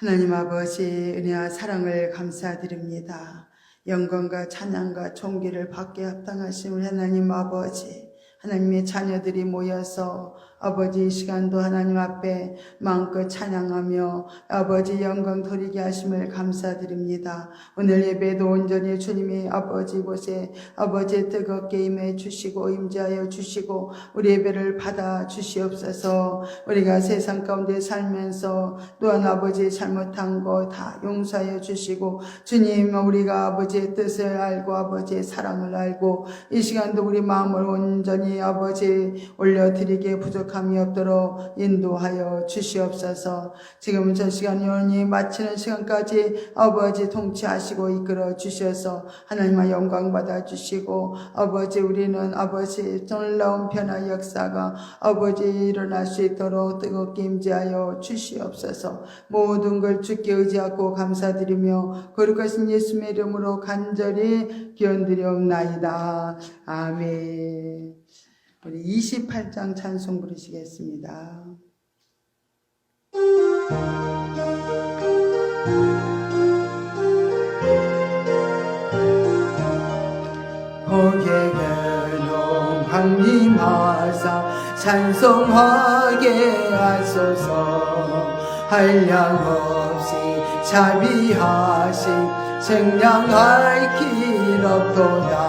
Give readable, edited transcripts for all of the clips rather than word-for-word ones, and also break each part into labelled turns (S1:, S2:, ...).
S1: 하나님 아버지 은혜와 사랑을 감사드립니다. 영광과 찬양과 존귀를 받게 합당하신 하나님 아버지, 하나님의 자녀들이 모여서 아버지 이 시간도 하나님 앞에 마음껏 찬양하며 아버지 영광 돌리게 하심을 감사드립니다. 오늘 예배도 온전히 주님의 아버지 곳에 아버지 뜨겁게 임해 주시고 임재하여 주시고 우리 예배를 받아 주시옵소서. 우리가 세상 가운데 살면서 또한 아버지 잘못한 거 다 용서하여 주시고 주님 우리가 아버지의 뜻을 알고 아버지의 사랑을 알고 이 시간도 우리 마음을 온전히 아버지 올려드리게 부족함이 없도록 인도하여 주시옵소서. 지금 저 시간 영원히 마치는 시간까지 아버지 통치하시고 이끌어 주셔서 하나님의 영광 받아 주시고 아버지 우리는 아버지 놀라운 변화 역사가 아버지 일어날 수 있도록 뜨겁게 임재하여 주시옵소서. 모든 걸 주께 의지하고 감사드리며 거룩하신 예수님의 이름으로 간절히 기원드리옵나이다. 아멘. 우리 28장 찬송 부르시겠습니다. 복의 근홍 강림하사 찬송하게 하소서. 한량없이 자비하신 증량할 길 없도다.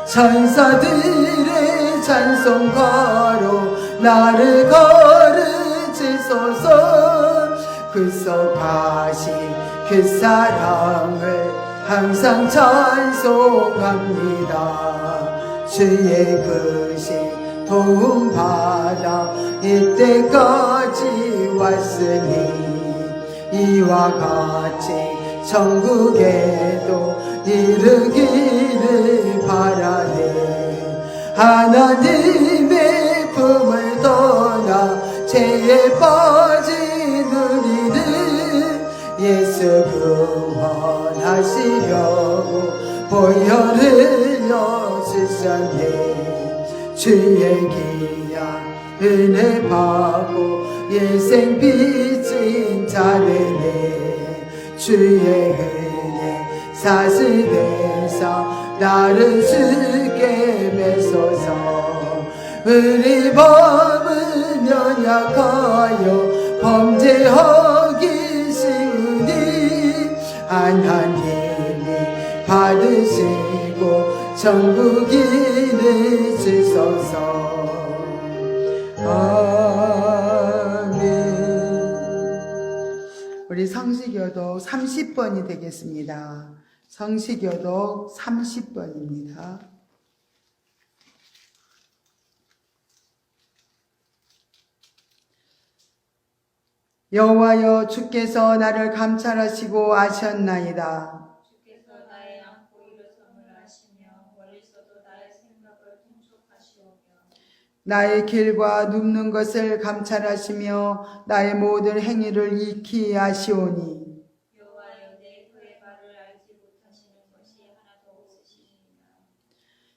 S1: 천사들의 찬송가로 나를 거르시소서. 그 속하신 그 사랑을 항상 찬송합니다. 주의 크신 도움 받아 이때까지 왔으니 이와 같이 천국에도 이르기를 바라네. 하나님의 품을 떠나 죄에 빠진 우리를 예수 구원하시려고 보혈을 흘려주셨네. 주의 귀한 은혜 받고 일생 빚진 자들네. 주의 은혜 사슬대사 나를 주께 메소서. 우리 마음은 연약하여 범죄하기 쉬우니 하나님이 받으시고 천국 이를 주소서. 우리 성시교독 30번이 되겠습니다. 성시교독 30번입니다. 여호와여 주께서 나를 감찰하시고 아셨나이다.
S2: 주께서 나의 안고 일어섬을 아시며 멀리서도 나의 생각을 통촉하시오며
S1: 나의 길과 눕는 것을 감찰하시며 나의 모든 행위를 익히 아시오니
S2: 여호와여 내 그의 발을 알지 못하시는 것이 하나도 없으시니라.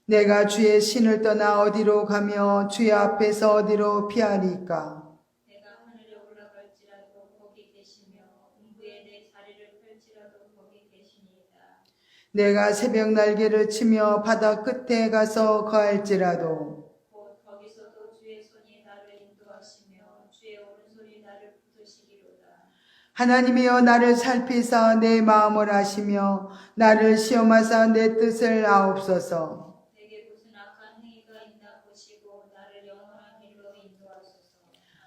S1: 내가 주의 신을 떠나 어디로 가며 주의 앞에서 어디로 피하리까?
S2: 내가 하늘에 올라갈지라도 거기 계시며 음부에 내 자리를 펼지라도 거기 계시니이다.
S1: 내가 새벽 날개를 치며 바다 끝에 가서 거할지라도
S2: 곧 거기서도 주의 손이 나를 인도하시며 주의 오른손이 나를 붙드시기로다.
S1: 하나님이여 나를 살피사 내 마음을 아시며 나를 시험하사 내 뜻을 아옵소서.
S2: 내게 무슨 악한 행위가 있나 보시고 나를 영원한 길로 인도하소서.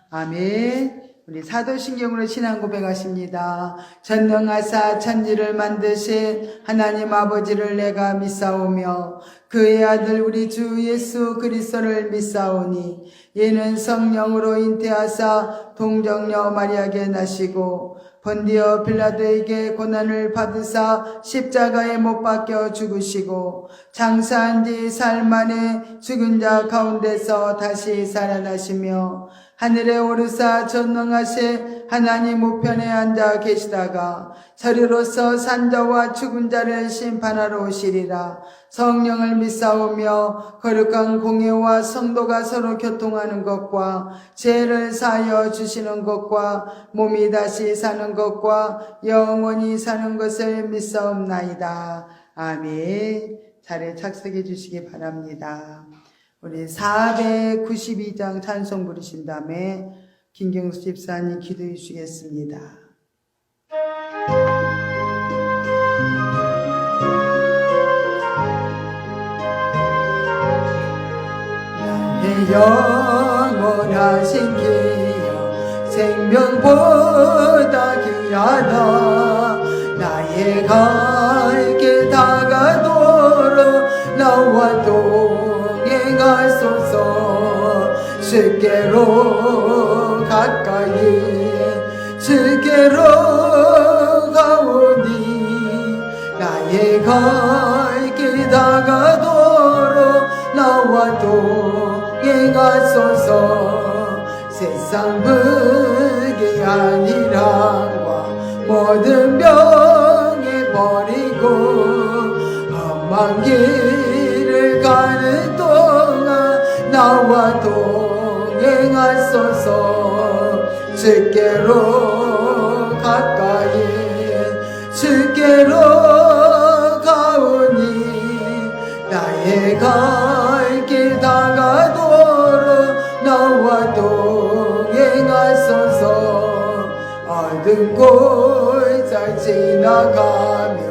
S1: 아멘. 우리 사도신경으로 신앙 고백하십니다. 전능하사 천지를 만드신 하나님 아버지를 내가 믿사오며 그의 아들 우리 주 예수 그리스도를 믿사오니 이는 성령으로 잉태하사 동정녀 마리아에게 나시고 본디오 빌라도에게 고난을 받으사 십자가에 못 박혀 죽으시고 장사한 지 사흘 만에 죽은 자 가운데서 다시 살아나시며 하늘에 오르사 전능하신 하나님 우편에 앉아 계시다가 저리로서 산자와 죽은 자를 심판하러 오시리라. 성령을 믿사오며 거룩한 공예와 성도가 서로 교통하는 것과 죄를 사하여 주시는 것과 몸이 다시 사는 것과 영원히 사는 것을 믿사옵나이다. 아멘. 자리에 착석해 주시기 바랍니다. 우리 492장 찬송 부르신 다음에 김경수 집사님 기도해 주시겠습니다. 나의 영원하신 기여 생명보다 귀하다. 나의 갈 길 다가도록 나와 동행하소서. 주께로 가까이 주께로 가오니 나의 갈 길 다가도록 나와 동행하소서. 세상 불기 아니란과 모든 병에 버리고 험한 길을 가는 동안 나와 동행하소서. 주께로 가까이 주께로 가오니 나의 갈 길 다가도록 나와 동행하소서. 어두운 곳을 지나가며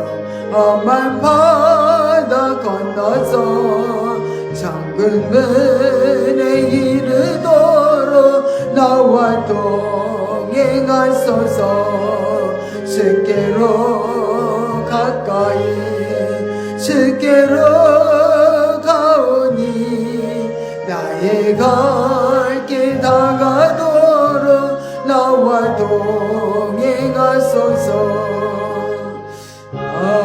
S1: 험한 바다 건너서 천국 문에 이르도록 나와 동행하소서. 주께로 가까이 주께로 가오니 나의 갈 길 다가도록 나와 동행하소서. 아멘.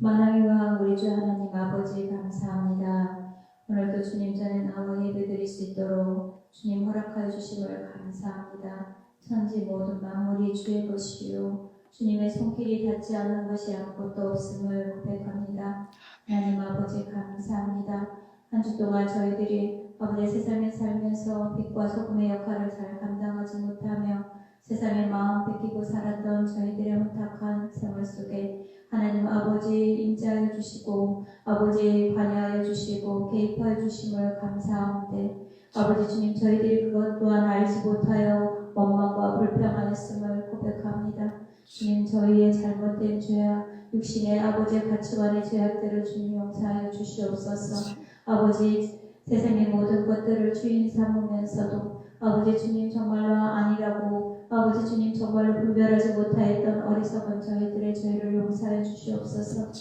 S2: 만왕의 왕 우리 주 하나님 아버지 감사합니다. 오늘도 주님 전에 나와 예배드릴 수 있도록 주님 허락하여 주심을 감사합니다. 천지 모든 만물이 주의 것이요 주님의 손길이 닿지 않은 것이 아무것도 없음을 고백합니다. 하나님 아버지 감사합니다. 한 주 동안 저희들이 아버지 세상에 살면서 빛과 소금의 역할을 잘 감당하지 못하며 세상에 마음 뺏기고 살았던 저희들의 혼탁한 생활 속에 하나님 아버지 임재하여 주시고 아버지 관여하여 주시고 개입하여 주심을 감사하는데 아버지 주님 저희들이 그것 또한 알지 못하여 원망과 불평하였음을 고백합니다. 주님 저희의 잘못된 죄악 육신의 아버지의 가치관의 죄악들을 주님 용서하여 주시옵소서. 아버지 세상의 모든 것들을 주인 삼으면서도 아버지 주님 정말로 아니라고 아버지 주님 정말로 분별하지 못하였던 어리석은 저희들의 죄를 용서해 주시옵소서.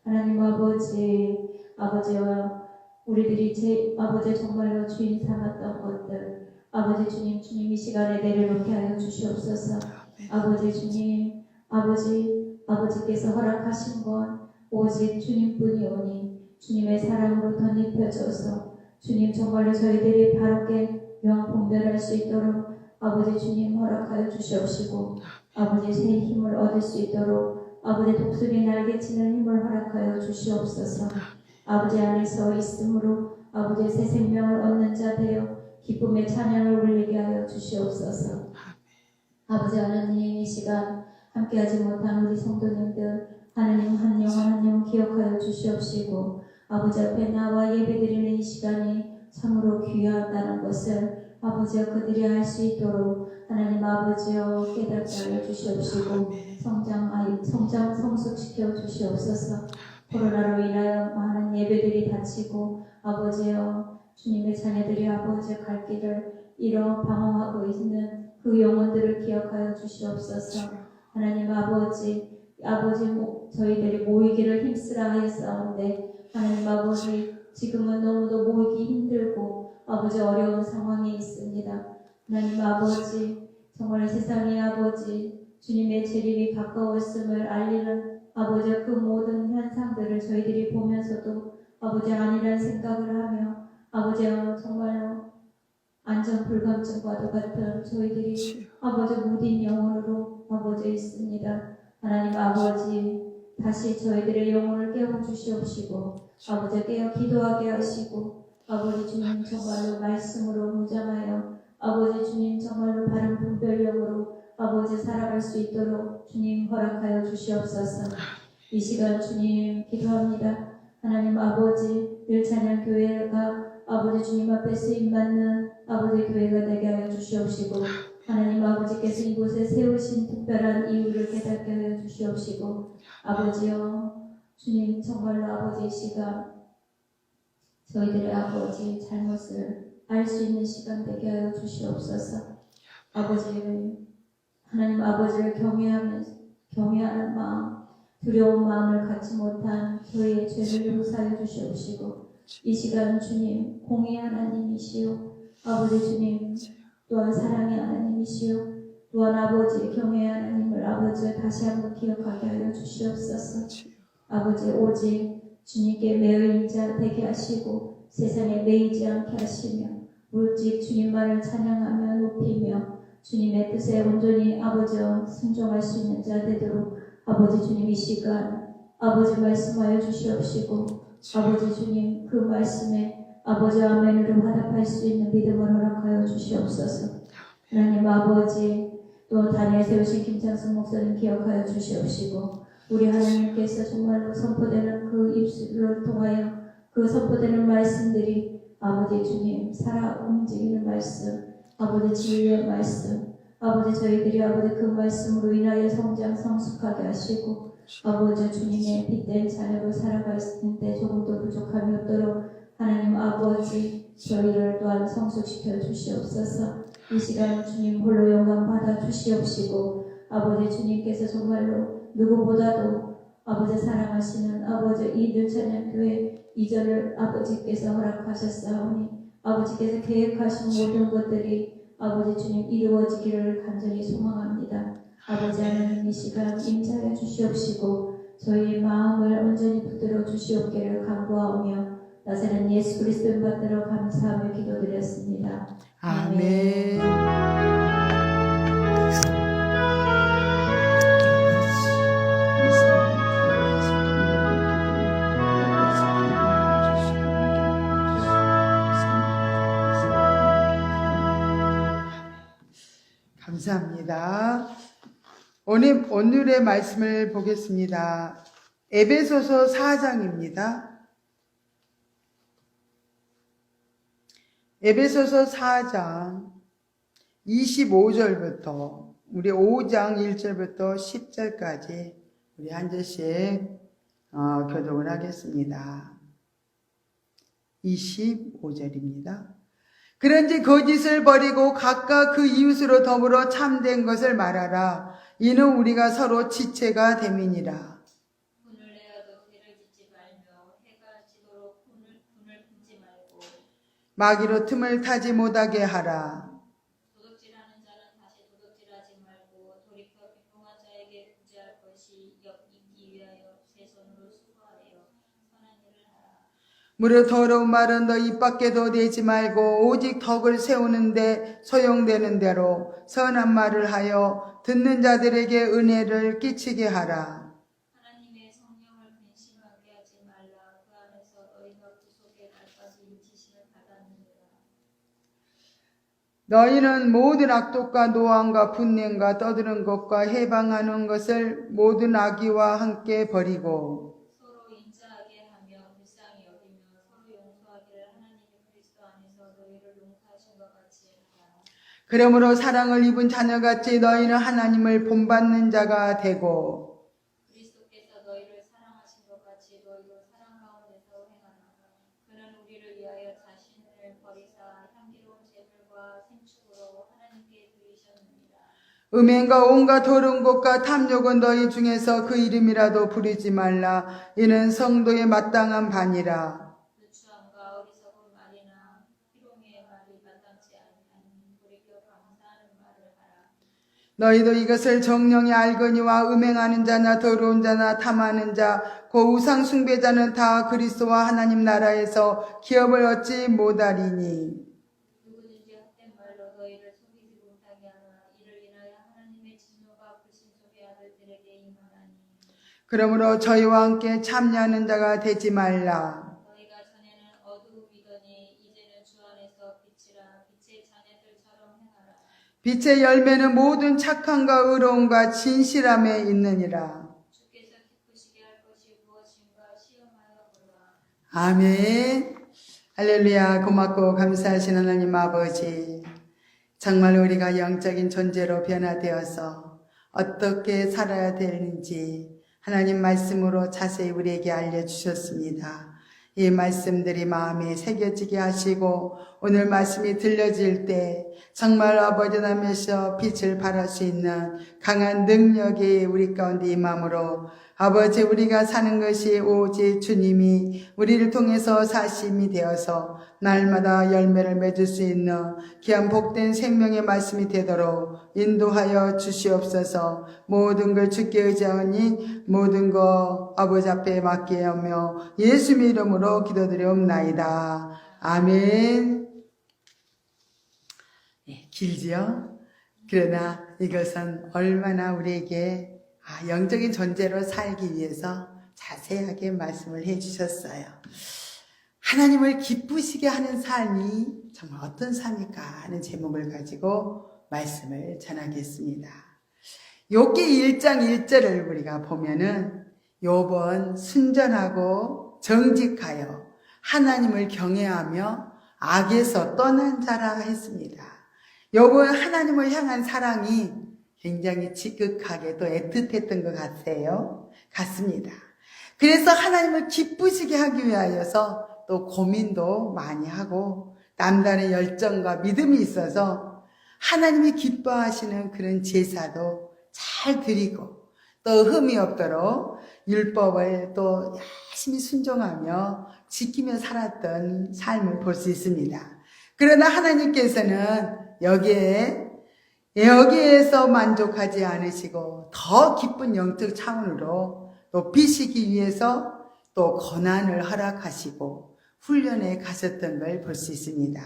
S2: 하나님 아버지와 우리들이 아버지 정말로 주인 삼았던 것들 아버지 주님 이 시간에 내려놓게 하여 주시옵소서. 아버지 주님 아버지께서 허락하신 건 오직 주님뿐이오니 주님의 사랑으로 덧입혀져서 주님 정말로 저희들이 바르게 명분별할 수 있도록 아버지 주님 허락하여 주시옵시고 아버지 새 힘을 얻을 수 있도록 아버지 독수리 날개치는 힘을 허락하여 주시옵소서. 아버지 안에서 있으므로 아버지 새 생명을 얻는 자 되어 기쁨의 찬양을 울리게 하여 주시옵소서. 아버지 하나님 이 시간 함께하지 못한 우리 성도님들 하나님 한 영혼 한 영혼 기억하여 주시옵시고 아버지 앞에 나와 예배드리는 이 시간이 참으로 귀하다는 것을 아버지여 그들이 알 수 있도록 하나님 아버지여 깨닫게 하여 주시옵시고 성숙시켜 주시옵소서. 코로나로 인하여 많은 예배들이 닫히고 아버지여 주님의 자녀들이 아버지의 갈 길을 잃어 방황하고 있는 그 영혼들을 기억하여 주시옵소서. 하나님 아버지 저희들이 모이기를 힘쓰라 하였사온데 하나님 아버지 지금은 너무도 모이기 힘들고 아버지 어려운 상황에 있습니다. 하나님 아버지 정말 세상의 아버지 주님의 재림이 가까웠음을 알리는 아버지 그 모든 현상들을 저희들이 보면서도 아버지 아니란 생각을 하며 아버지 정말로 안전 불감증과도 같은 저희들이 아버지 무딘 영혼으로 아버지 있습니다. 하나님 아버지 다시 저희들의 영혼을 깨워주시옵시고 아버지 깨어 기도하게 하시고 아버지 주님 정말로 말씀으로 무장하여 아버지 주님 정말로 바른 분별력으로 아버지 살아갈 수 있도록 주님 허락하여 주시옵소서. 이 시간 주님 기도합니다. 하나님 아버지 늘 찬양 교회가 아버지 주님 앞에 쓰임받는 아버지 교회가 되게 하여 주시옵시고 하나님 아버지께서 이곳에 세우신 특별한 이유를 깨닫게 하여 주시옵시고 아버지여 주님 정말로 아버지 이 시간 저희들의 아버지 잘못을 알 수 있는 시간 되게 하여 주시옵소서. 아버지 하나님 아버지를 경외하는 마음 두려운 마음을 갖지 못한 저희의 죄를 용서하여 주시옵시고 이 시간 주님 공의 하나님이시오 아버지 주님 또한 사랑의 하나님이시오 또한 아버지 경외의 하나님을 아버지 다시 한번 기억하게 하여 주시옵소서. 아버지 오직 주님께 매여인 자 되게 하시고 세상에 매이지 않게 하시며 오직 주님만을 찬양하며 높이며 주님의 뜻에 온전히 아버지와 순종할 수 있는 자 되도록 아버지 주님 이 시간 아버지 말씀하여 주시옵시고 아버지 주님 그 말씀에 아버지 아멘으로 화답할 수 있는 믿음을 허락하여 주시옵소서. 하나님 아버지 또 다니엘 세우신 김창승 목사님 기억하여 주시옵시고 우리 하나님께서 정말로 선포되는 그 입술을 통하여 그 선포되는 말씀들이 아버지 주님 살아 움직이는 말씀 아버지 진리의 말씀 아버지 저희들이 아버지 그 말씀으로 인하여 성장 성숙하게 하시고 아버지 주님의 빛된 자녀로 살아갈 때 조금도 부족함이 없도록 하나님 아버지 저희를 또한 성숙시켜 주시옵소서. 이 시간 주님 홀로 영광 받아 주시옵시고 아버지 주님께서 정말로 누구보다도 아버지 사랑하시는 아버지 이들 찬양교회 이전을 아버지께서 허락하셨사오니 아버지께서 계획하신 모든 것들이 아버지 주님 이루어지기를 간절히 소망합니다. 아버지 하나님 이 시간 임자해 주시옵시고 저희의 마음을 온전히 붙들어 주시옵기를 간구하오며 나사렛 예수 그리스도를 받들어 감사하며 기도드렸습니다.
S1: 아멘. 감사합니다. 오늘의 말씀을 보겠습니다. 에베소서 4장입니다. 에베소서 4장 25절부터 우리 5장 1절부터 10절까지 우리 한 절씩 교독을 하겠습니다. 25절입니다. 그런지 거짓을 버리고 각각 그 이웃으로 더불어 참된 것을 말하라. 이는 우리가 서로 지체가 됨이니라.
S2: 분을 내어도 죄를 짓지 말며 해가 지도록 분을 품지 말고
S1: 마귀로 틈을 타지 못하게 하라.
S2: 도둑질하는 자는 다시 도둑질하지 말고 돌이켜 빈궁한 자에게 구제할 것이 있기 위하여 새 손으로 수고하여 선한 일을 하라.
S1: 무릇 더러운 말은 너 입 밖에도 내지 말고 오직 덕을 세우는데 소용되는 대로 선한 말을 하여 듣는 자들에게 은혜를 끼치게 하라.
S2: 하나님의 성령을 근심하게 하지 말라. 그 안에서 너희가 구속의 날까지 인치심을 받았느니라.
S1: 너희는 모든 악독과 노함과 분냄과 떠드는 것과 해방하는 것을 모든 악의와 함께 버리고
S2: 서로 인자하게 하며 불쌍히 여기며 서로 용서하기를 하나님이 그리스도 안에서 너희를 용서하신 것 같이 하라.
S1: 그러므로 사랑을 입은 자녀같이 너희는 하나님을 본받는 자가 되고
S2: 그리스도께서 너희를 사랑하신 것 같이 너희도 사랑 가운데서 행하라. 그는 우리를 위하여 자신을 버리사 향기로운 제물과 생축으로 하나님께 드리셨느니라.
S1: 음행과 온갖 더러운 것과 탐욕은 너희 중에서 그 이름이라도 부르지 말라. 이는 성도의 마땅한 반이라.
S2: 누추함과 어리석은 말이나 희롱의 말이 마땅치 아니하니 돌이켜 감사하는 말을 하라.
S1: 너희도 이것을 정령이 알거니와 음행하는 자나 더러운 자나 탐하는 자, 그 우상 숭배자는 다 그리스도와 하나님 나라에서 기업을 얻지 못하리니.
S2: 누구든지 헛된 말로 너희를 속이지 못하게 하나 이를 인하여 하나님의 진노가 불신속의 아들들에게 임하나니.
S1: 그러므로 저희와 함께 참여하는 자가 되지 말라.
S2: 너희가 전에는 어두움이더니 이제는 주 안에서 빛이라. 빛의 자녀들처럼 행하라.
S1: 빛의 열매는 모든 착함과 의로움과 진실함에 있느니라.
S2: 주께서 기쁘시게 할 것이 무엇인가 시험하여 보라.
S1: 아멘. 할렐루야. 고맙고 감사하신 하나님 아버지, 정말 우리가 영적인 존재로 변화되어서 어떻게 살아야 되는지 하나님 말씀으로 자세히 우리에게 알려주셨습니다. 이 말씀들이 마음에 새겨지게 하시고 오늘 말씀이 들려질 때 정말 아버지 나면서 빛을 발할 수 있는 강한 능력이 우리 가운데 임함으로 아버지 우리가 사는 것이 오직 주님이 우리를 통해서 사심이 되어서 날마다 열매를 맺을 수 있는 귀한 복된 생명의 말씀이 되도록 인도하여 주시옵소서. 모든 걸 주께 의지하니 모든 거 아버지 앞에 맡기하며 예수 이름으로 기도드리옵나이다. 아멘. 길지요? 그러나 이것은 얼마나 우리에게 영적인 존재로 살기 위해서 자세하게 말씀을 해주셨어요. 하나님을 기쁘시게 하는 삶이 정말 어떤 삶일까 하는 제목을 가지고 말씀을 전하겠습니다. 욥기 1장 1절을 우리가 보면은 욥은 순전하고 정직하여 하나님을 경외하며 악에서 떠난 자라 했습니다. 욥은 하나님을 향한 사랑이 굉장히 지극하게 또 애틋했던 것 같습니다. 그래서 하나님을 기쁘시게 하기 위하여서 또 고민도 많이 하고 남다른 열정과 믿음이 있어서 하나님이 기뻐하시는 그런 제사도 잘 드리고 또 흠이 없도록 율법을 또 열심히 순종하며 지키며 살았던 삶을 볼 수 있습니다. 그러나 하나님께서는 여기에서 만족하지 않으시고 더 깊은 영적 차원으로 높이시기 위해서 또 고난을 허락하시고 훈련에 가셨던 걸 볼 수 있습니다.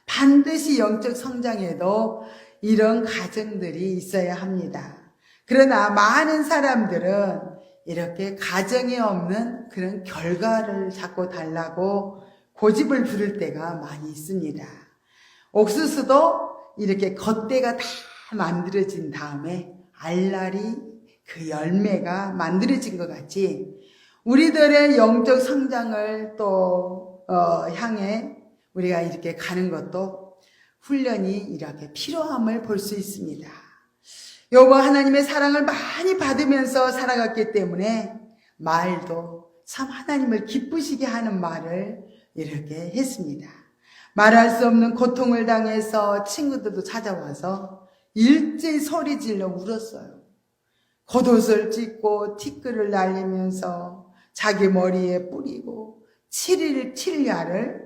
S1: 반드시 영적 성장에도 이런 과정들이 있어야 합니다. 그러나 많은 사람들은 이렇게 가정이 없는 그런 결과를 자꾸 달라고 고집을 부릴 때가 많이 있습니다. 옥수수도 이렇게 겉대가 다 만들어진 다음에 알알이 그 열매가 만들어진 것 같이 우리들의 영적 성장을 또 향해 우리가 이렇게 가는 것도 훈련이 이렇게 필요함을 볼 수 있습니다. 욥은 하나님의 사랑을 많이 받으면서 살아갔기 때문에 말도 참 하나님을 기쁘시게 하는 말을 이렇게 했습니다. 말할 수 없는 고통을 당해서 친구들도 찾아와서 일제히 소리 질러 울었어요. 겉옷을 찢고 티끌을 날리면서 자기 머리에 뿌리고 7야를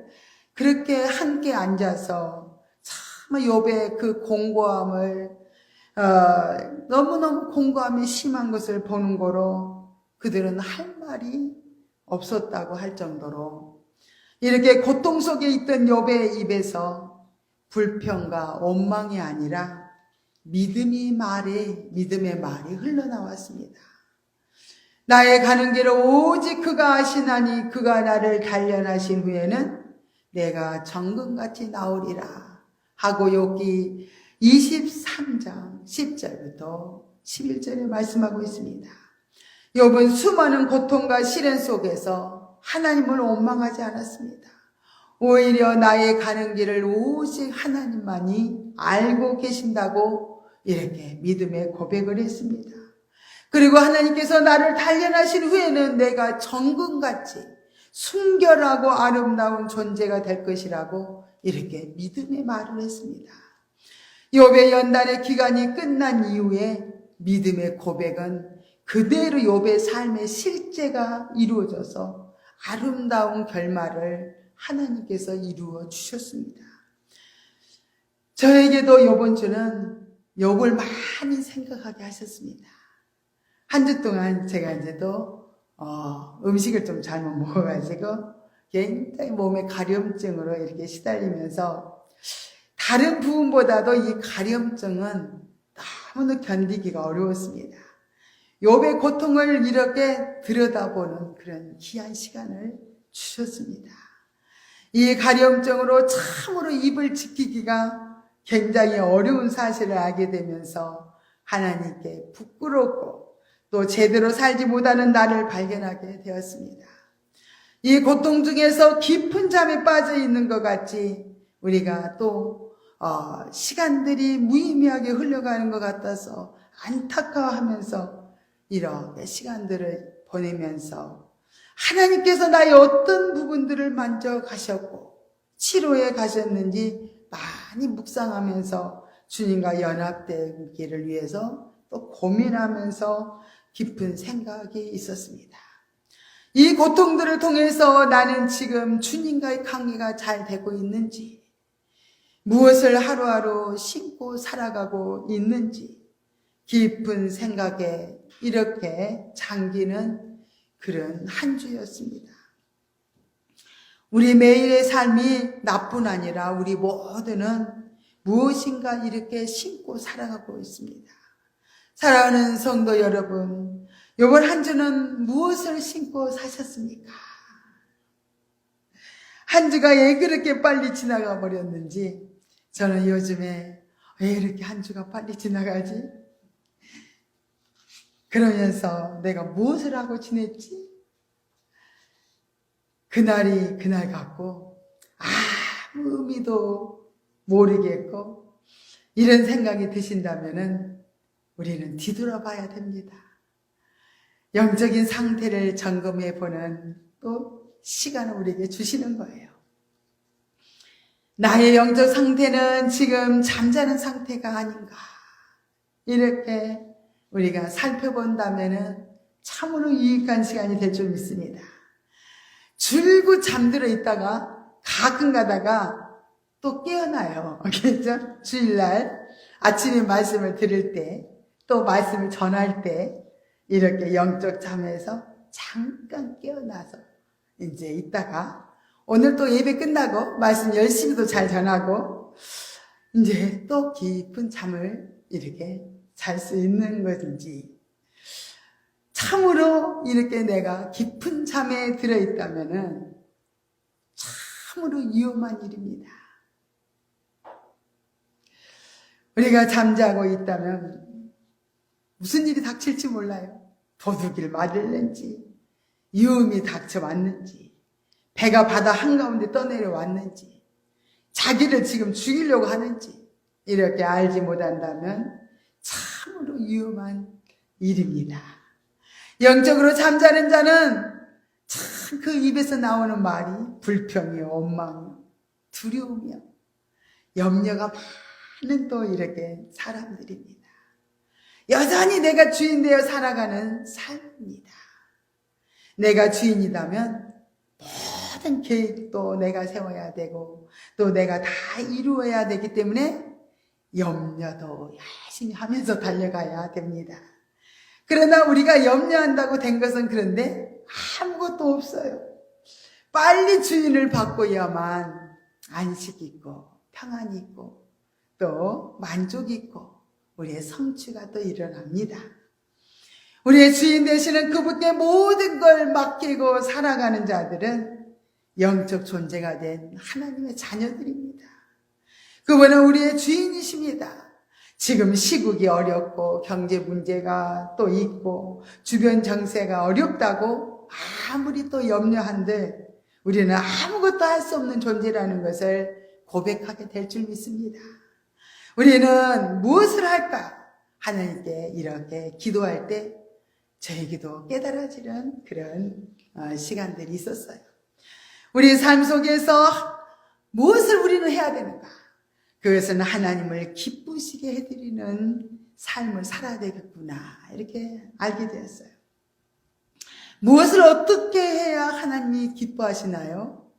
S1: 그렇게 함께 앉아서 참 욥의 그 공고함을 너무너무 공고함이 심한 것을 보는 거로 그들은 할 말이 없었다고 할 정도로 이렇게 고통 속에 있던 욥의 입에서 불평과 원망이 아니라 믿음의 말이 흘러나왔습니다. 나의 가는 길을 오직 그가 아시나니 그가 나를 단련하신 후에는 내가 정금같이 나오리라 하고 욥기 23장 10절부터 11절에 말씀하고 있습니다. 욥은 수많은 고통과 시련 속에서 하나님을 원망하지 않았습니다. 오히려 나의 가는 길을 오직 하나님만이 알고 계신다고 이렇게 믿음의 고백을 했습니다. 그리고 하나님께서 나를 단련하신 후에는 내가 정금같이 순결하고 아름다운 존재가 될 것이라고 이렇게 믿음의 말을 했습니다. 욥의 연단의 기간이 끝난 이후에 믿음의 고백은 그대로 욥의 삶의 실제가 이루어져서 아름다운 결말을 하나님께서 이루어 주셨습니다. 저에게도 이번 주는 욥을 많이 생각하게 하셨습니다. 한 주 동안 제가 이제 또 음식을 좀 잘못 먹어가지고 굉장히 몸에 가려움증으로 이렇게 시달리면서 다른 부분보다도 이 가려움증은 너무나 견디기가 어려웠습니다. 욥의 고통을 이렇게 들여다보는 그런 귀한 시간을 주셨습니다. 이 가려움증으로 참으로 입을 지키기가 굉장히 어려운 사실을 알게 되면서 하나님께 부끄럽고 또 제대로 살지 못하는 나를 발견하게 되었습니다. 이 고통 중에서 깊은 잠에 빠져 있는 것 같이 우리가 또 시간들이 무의미하게 흘러가는 것 같아서 안타까워하면서 이렇게 시간들을 보내면서 하나님께서 나의 어떤 부분들을 만져가셨고 치료해 가셨는지 많이 묵상하면서 주님과 연합되기를 위해서 또 고민하면서 깊은 생각이 있었습니다. 이 고통들을 통해서 나는 지금 주님과의 관계가 잘 되고 있는지, 무엇을 하루하루 신고 살아가고 있는지 깊은 생각에 이렇게 잠기는 그런 한 주였습니다. 우리 매일의 삶이 나뿐 아니라 우리 모두는 무엇인가 이렇게 신고 살아가고 있습니다. 사랑하는 성도 여러분, 이번 한 주는 무엇을 신고 사셨습니까? 한 주가 왜 그렇게 빨리 지나가 버렸는지 저는 요즘에 왜 이렇게 한 주가 빨리 지나가지? 그러면서 내가 무엇을 하고 지냈지? 그날이 그날 같고 아무 의미도 모르겠고 이런 생각이 드신다면은 우리는 뒤돌아봐야 됩니다. 영적인 상태를 점검해 보는 또 시간을 우리에게 주시는 거예요. 나의 영적 상태는 지금 잠자는 상태가 아닌가 이렇게 우리가 살펴본다면은 참으로 유익한 시간이 될 줄 믿습니다. 줄곧 잠들어 있다가 가끔 가다가 또 깨어나요. 그렇죠? 주일날 아침에 말씀을 들을 때 또 말씀을 전할 때 이렇게 영적 잠에서 잠깐 깨어나서 이제 있다가 오늘 또 예배 끝나고 말씀 열심히 또 잘 전하고 이제 또 깊은 잠을 이렇게 잘 수 있는 것인지 참으로 이렇게 내가 깊은 잠에 들어있다면은 참으로 위험한 일입니다. 우리가 잠자고 있다면 무슨 일이 닥칠지 몰라요. 도둑을 맞을는지 위험이 닥쳐왔는지 배가 바다 한가운데 떠내려왔는지 자기를 지금 죽이려고 하는지 이렇게 알지 못한다면 참으로 위험한 일입니다. 영적으로 잠자는 자는 참 그 입에서 나오는 말이 불평이요, 원망이요, 두려움이요, 염려가 많은 또 이렇게 사람들입니다. 여전히 내가 주인 되어 살아가는 삶입니다. 내가 주인이라면 모든 계획도 내가 세워야 되고 또 내가 다 이루어야 되기 때문에 염려도 열심히 하면서 달려가야 됩니다. 그러나 우리가 염려한다고 된 것은 그런데 아무것도 없어요. 빨리 주인을 바꿔야만 안식이 있고 평안이 있고 또 만족이 있고 우리의 성취가 또 일어납니다. 우리의 주인 되시는 그분께 모든 걸 맡기고 살아가는 자들은 영적 존재가 된 하나님의 자녀들입니다. 그분은 우리의 주인이십니다. 지금 시국이 어렵고 경제 문제가 또 있고 주변 정세가 어렵다고 아무리 또 염려한들 우리는 아무것도 할 수 없는 존재라는 것을 고백하게 될 줄 믿습니다. 우리는 무엇을 할까? 하나님께 이렇게 기도할 때 저에게도 깨달아지는 그런 시간들이 있었어요. 우리 삶 속에서 무엇을 우리는 해야 되는가? 그것은 하나님을 기쁘시게 해드리는 삶을 살아야 되겠구나 이렇게 알게 되었어요. 무엇을 어떻게 해야 하나님이 기뻐하시나요?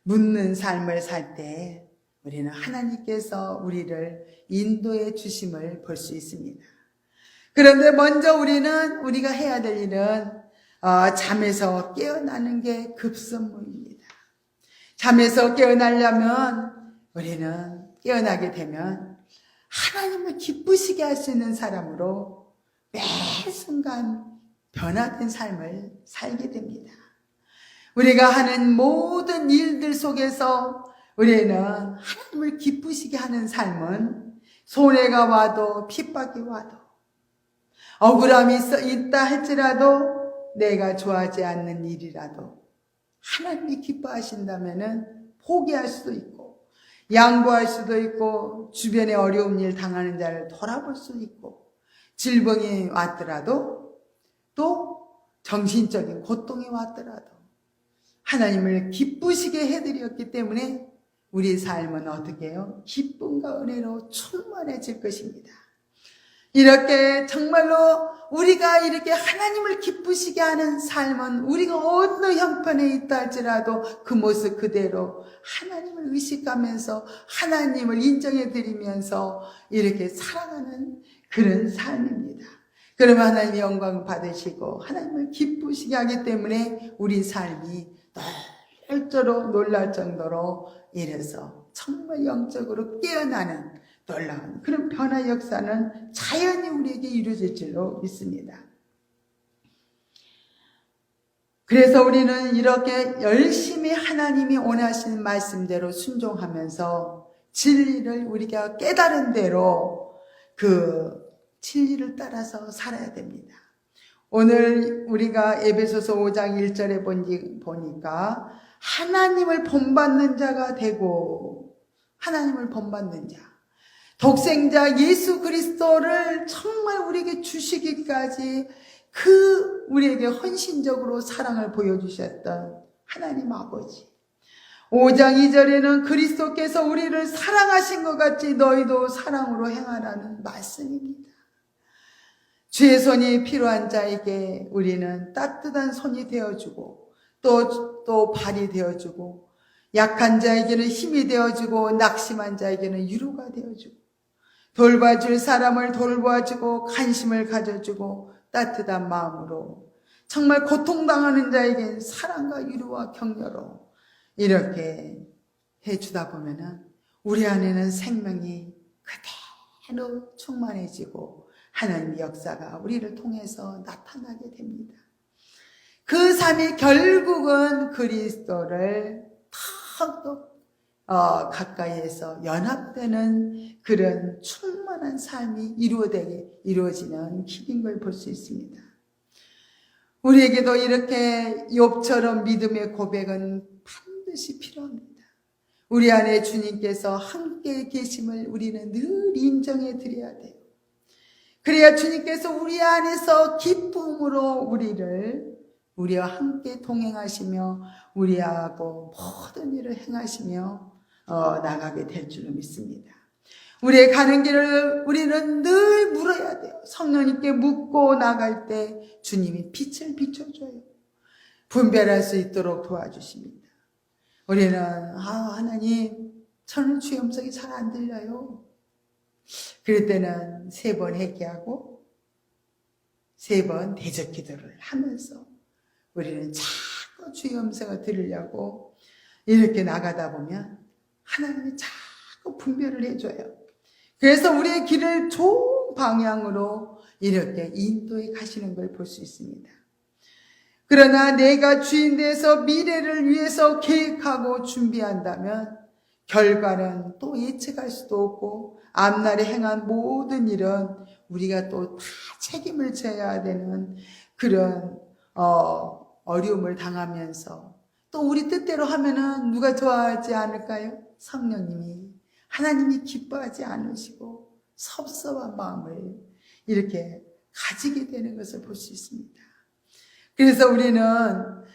S1: 묻는 삶을 살 때 우리는 하나님께서 우리를 인도해 주심을 볼 수 있습니다. 그런데 먼저 우리가 해야 될 일은 잠에서 깨어나는 게 급선무입니다. 잠에서 깨어나려면 우리는 깨어나게 되면 하나님을 기쁘시게 할 수 있는 사람으로 매 순간 변화된 삶을 살게 됩니다. 우리가 하는 모든 일들 속에서 우리는 하나님을 기쁘시게 하는 삶은 손해가 와도 핍박이 와도 억울함이 있다 할지라도 내가 좋아하지 않는 일이라도 하나님이 기뻐하신다면 포기할 수도 있고 양보할 수도 있고 주변에 어려운 일 당하는 자를 돌아볼 수도 있고 질병이 왔더라도 또 정신적인 고통이 왔더라도 하나님을 기쁘시게 해드렸기 때문에 우리 삶은 어떻게 해요? 기쁨과 은혜로 충만해질 것입니다. 이렇게 정말로 우리가 이렇게 하나님을 기쁘시게 하는 삶은 우리가 어느 형편에 있다 할지라도 그 모습 그대로 하나님을 의식하면서 하나님을 인정해드리면서 이렇게 살아가는 그런 삶입니다. 그러면 하나님의 영광을 받으시고 하나님을 기쁘시게 하기 때문에 우리 삶이 놀랄 정도로 이래서 정말 영적으로 깨어나는 놀라운 그런 변화 역사는 자연히 우리에게 이루어질 줄로 믿습니다. 그래서 우리는 이렇게 열심히 하나님이 원하시는 말씀대로 순종하면서 진리를 우리가 깨달은 대로 그 진리를 따라서 살아야 됩니다. 오늘 우리가 에베소서 5장 1절에 보니까 하나님을 본받는 자가 되고 하나님을 본받는 자 독생자 예수 그리스도를 정말 우리에게 주시기까지 우리에게 헌신적으로 사랑을 보여주셨던 하나님 아버지 5장 2절에는 그리스도께서 우리를 사랑하신 것 같이 너희도 사랑으로 행하라는 말씀입니다. 주의 손이 필요한 자에게 우리는 따뜻한 손이 되어주고 또 발이 되어주고 약한 자에게는 힘이 되어주고 낙심한 자에게는 위로가 되어주고 돌봐줄 사람을 돌봐주고 관심을 가져주고 따뜻한 마음으로 정말 고통당하는 자에게는 사랑과 위로와 격려로 이렇게 해주다 보면은 우리 안에는 생명이 그대로 충만해지고 하나님의 역사가 우리를 통해서 나타나게 됩니다. 그 삶이 결국은 그리스도를 더욱더 가까이에서 연합되는 그런 충만한 삶이 이루어지는 길인 걸 볼 수 있습니다. 우리에게도 이렇게 욥처럼 믿음의 고백은 반드시 필요합니다. 우리 안에 주님께서 함께 계심을 우리는 늘 인정해 드려야 돼요. 그래야 주님께서 우리 안에서 기쁨으로 우리와 함께 동행하시며 우리하고 모든 일을 행하시며 나가게 될 줄로 믿습니다. 우리의 가는 길을 우리는 늘 물어야 돼요. 성령님께 묻고 나갈 때 주님이 빛을 비춰줘요. 분별할 수 있도록 도와주십니다. 우리는 하나님 저는 주의 음성이 잘 안 들려요. 그럴 때는 3번 회개하고 3번 대적 기도를 하면서 우리는 자꾸 주의 음성을 들으려고 이렇게 나가다 보면 하나님이 자꾸 분별을 해줘요. 그래서 우리의 길을 좋은 방향으로 이렇게 인도해 가시는 걸 볼 수 있습니다. 그러나 내가 주인 돼서 미래를 위해서 계획하고 준비한다면 결과는 또 예측할 수도 없고 앞날에 행한 모든 일은 우리가 또 다 책임을 져야 되는 그런 어려움을 당하면서 또 우리 뜻대로 하면은 누가 좋아하지 않을까요? 성령님이 하나님이 기뻐하지 않으시고 섭섭한 마음을 이렇게 가지게 되는 것을 볼 수 있습니다. 그래서 우리는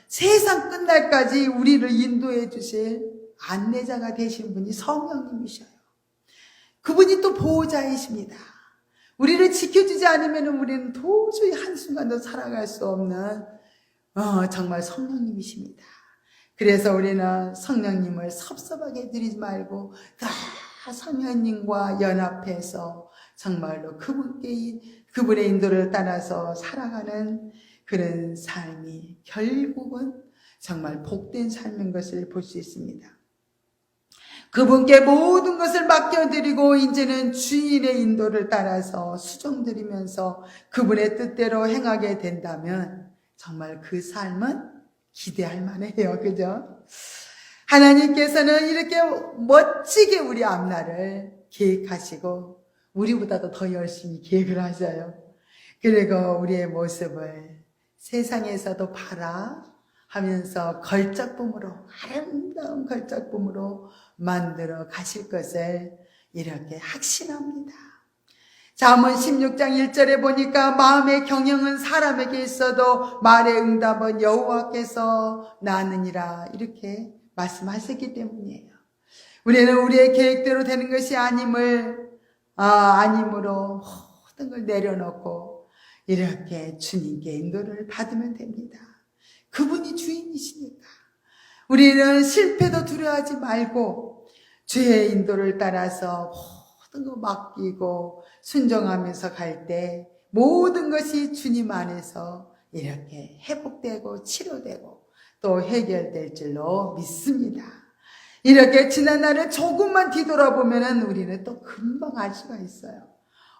S1: 세상 끝날까지 우리를 인도해 주실 안내자가 되신 분이 성령님이셔요. 그분이 또 보호자이십니다. 우리를 지켜주지 않으면 우리는 도저히 한순간도 살아갈 수 없는 정말 성령님이십니다. 그래서 우리는 성령님을 섭섭하게 드리지 말고 다 성령님과 연합해서 정말로 그분의 인도를 따라서 살아가는 그런 삶이 결국은 정말 복된 삶인 것을 볼 수 있습니다. 그분께 모든 것을 맡겨드리고 이제는 주인의 인도를 따라서 수종드리면서 그분의 뜻대로 행하게 된다면 정말 그 삶은 기대할 만해요. 그죠? 하나님께서는 이렇게 멋지게 우리 앞날을 계획하시고 우리보다도 더 열심히 계획을 하셔요. 그리고 우리의 모습을 세상에서도 봐라 하면서 걸작품으로, 아름다운 걸작품으로 만들어 가실 것을 이렇게 확신합니다. 잠언 16장 1절에 보니까 마음의 경영은 사람에게 있어도 말의 응답은 여호와께서 나느니라 이렇게 말씀하셨기 때문이에요. 우리는 우리의 계획대로 되는 것이 아님으로 모든 걸 내려놓고 이렇게 주님께 인도를 받으면 됩니다. 그분이 주인이시니까 우리는 실패도 두려워하지 말고 주의 인도를 따라서 모든 거 맡기고 순종하면서 갈 때 모든 것이 주님 안에서 이렇게 회복되고 치료되고 또 해결될 줄로 믿습니다. 이렇게 지난 날을 조금만 뒤돌아보면 우리는 또 금방 알 수가 있어요.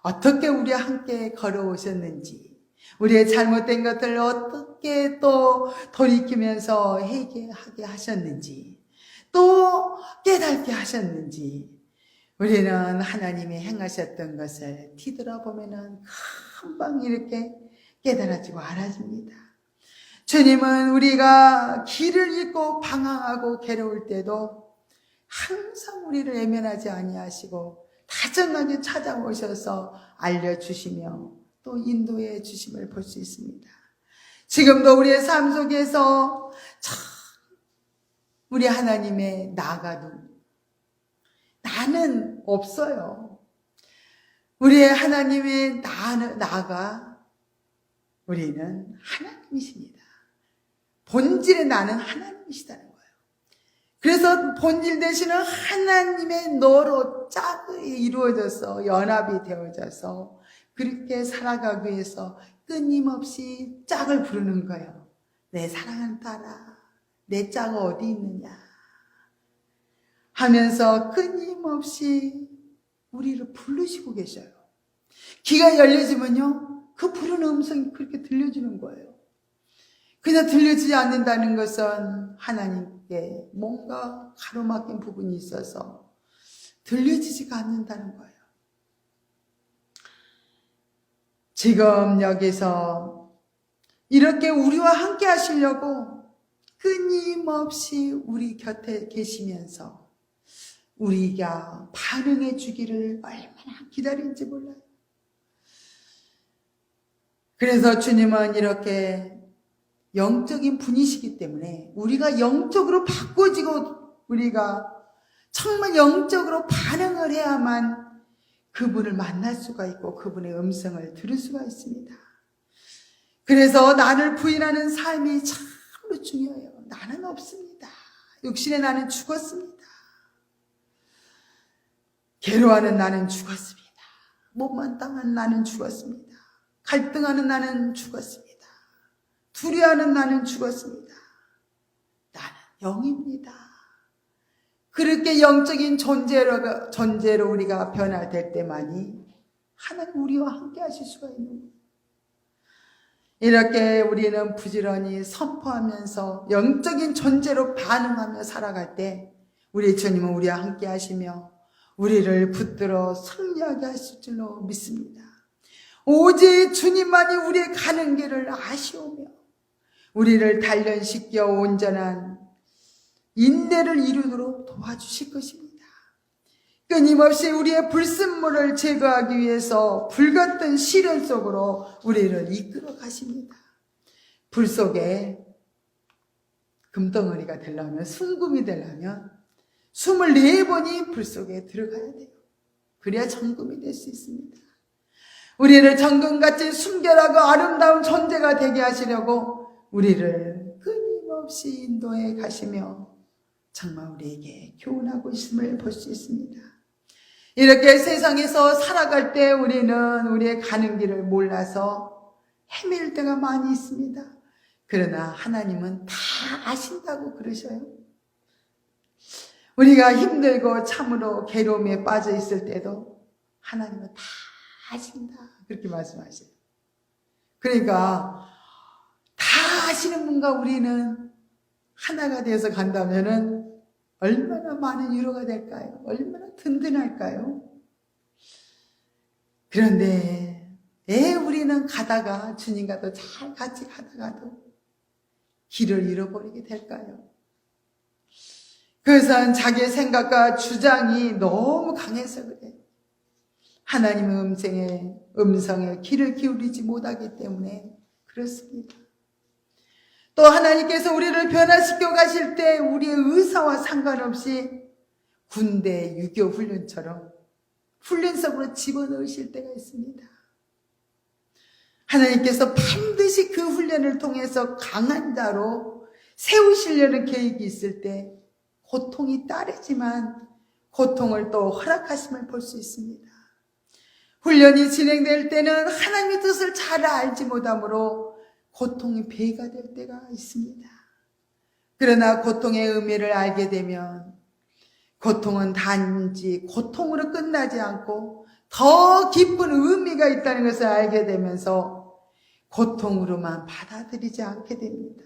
S1: 어떻게 우리와 함께 걸어오셨는지, 우리의 잘못된 것들을 어떻게 또 돌이키면서 해결하게 하셨는지, 또 깨닫게 하셨는지, 우리는 하나님이 행하셨던 것을 뒤돌아보면 금방 이렇게 깨달아지고 알아집니다. 주님은 우리가 길을 잃고 방황하고 괴로울 때도 항상 우리를 외면하지 아니하시고 다정하게 찾아오셔서 알려주시며 또 인도해 주심을 볼 수 있습니다. 지금도 우리의 삶 속에서 참 우리 하나님의 나는 없어요. 우리의 하나님의 나가 우리는 하나님이십니다. 본질의 나는 하나님이시다는 거예요. 그래서 본질 되시는 하나님의 너로 짝이 이루어져서 연합이 되어져서 그렇게 살아가기 위해서 끊임없이 짝을 부르는 거예요. 내 사랑하는 딸아, 내 짝 어디 있느냐 하면서 끊임없이 우리를 부르시고 계셔요. 귀가 열려지면요, 그 부르는 음성이 그렇게 들려지는 거예요. 그냥 들려지지 않는다는 것은 하나님께 뭔가 가로막힌 부분이 있어서 들려지지가 않는다는 거예요. 지금 여기서 이렇게 우리와 함께 하시려고 끊임없이 우리 곁에 계시면서 우리가 반응해 주기를 얼마나 기다리는지 몰라요. 그래서 주님은 이렇게 영적인 분이시기 때문에 우리가 영적으로 바꿔지고 우리가 정말 영적으로 반응을 해야만 그분을 만날 수가 있고 그분의 음성을 들을 수가 있습니다. 그래서 나를 부인하는 삶이 참으로 중요해요. 나는 없습니다. 육신의 나는 죽었습니다. 괴로워하는 나는 죽었습니다. 못마땅한 나는 죽었습니다. 갈등하는 나는 죽었습니다. 두려워하는 나는 죽었습니다. 나는 영입니다. 그렇게 영적인 존재로 우리가 변화될 때만이 하나님 우리와 함께 하실 수가 있는 거예요. 이렇게 우리는 부지런히 선포하면서 영적인 존재로 반응하며 살아갈 때 우리 주님은 우리와 함께 하시며 우리를 붙들어 승리하게 하실 줄로 믿습니다. 오직 주님만이 우리의 가는 길을 아시오며 우리를 단련시켜 온전한 인내를 이루도록 도와주실 것입니다. 끊임없이 우리의 불순물을 제거하기 위해서 불같은 시련 속으로 우리를 이끌어 가십니다. 불 속에 금덩어리가 되려면, 순금이 되려면 24번이 불 속에 들어가야 돼요. 그래야 정금이 될 수 있습니다. 우리를 정금같이 순결하고 아름다운 존재가 되게 하시려고 우리를 끊임없이 인도해 가시며 정말 우리에게 교훈하고 있음을 볼 수 있습니다. 이렇게 세상에서 살아갈 때 우리는 우리의 가는 길을 몰라서 헤맬 때가 많이 있습니다. 그러나 하나님은 다 아신다고 그러셔요. 우리가 힘들고 참으로 괴로움에 빠져 있을 때도 하나님은 다 아신다 그렇게 말씀하셔요. 그러니까 다 아시는 분과 우리는 하나가 되어서 간다면은 얼마나 많은 위로가 될까요? 얼마나 든든할까요? 그런데 왜 우리는 가다가 주님과도 잘 같이 가다가도 길을 잃어버리게 될까요? 그것은 자기의 생각과 주장이 너무 강해서 그래요. 하나님의 음성에 귀를 기울이지 못하기 때문에 그렇습니다. 또 하나님께서 우리를 변화시켜 가실 때 우리의 의사와 상관없이 군대 유교 훈련처럼 훈련석으로 집어넣으실 때가 있습니다. 하나님께서 반드시 그 훈련을 통해서 강한 자로 세우시려는 계획이 있을 때 고통이 따르지만 고통을 또 허락하심을 볼 수 있습니다. 훈련이 진행될 때는 하나님의 뜻을 잘 알지 못하므로 고통이 배가 될 때가 있습니다. 그러나 고통의 의미를 알게 되면 고통은 단지 고통으로 끝나지 않고 더 깊은 의미가 있다는 것을 알게 되면서 고통으로만 받아들이지 않게 됩니다.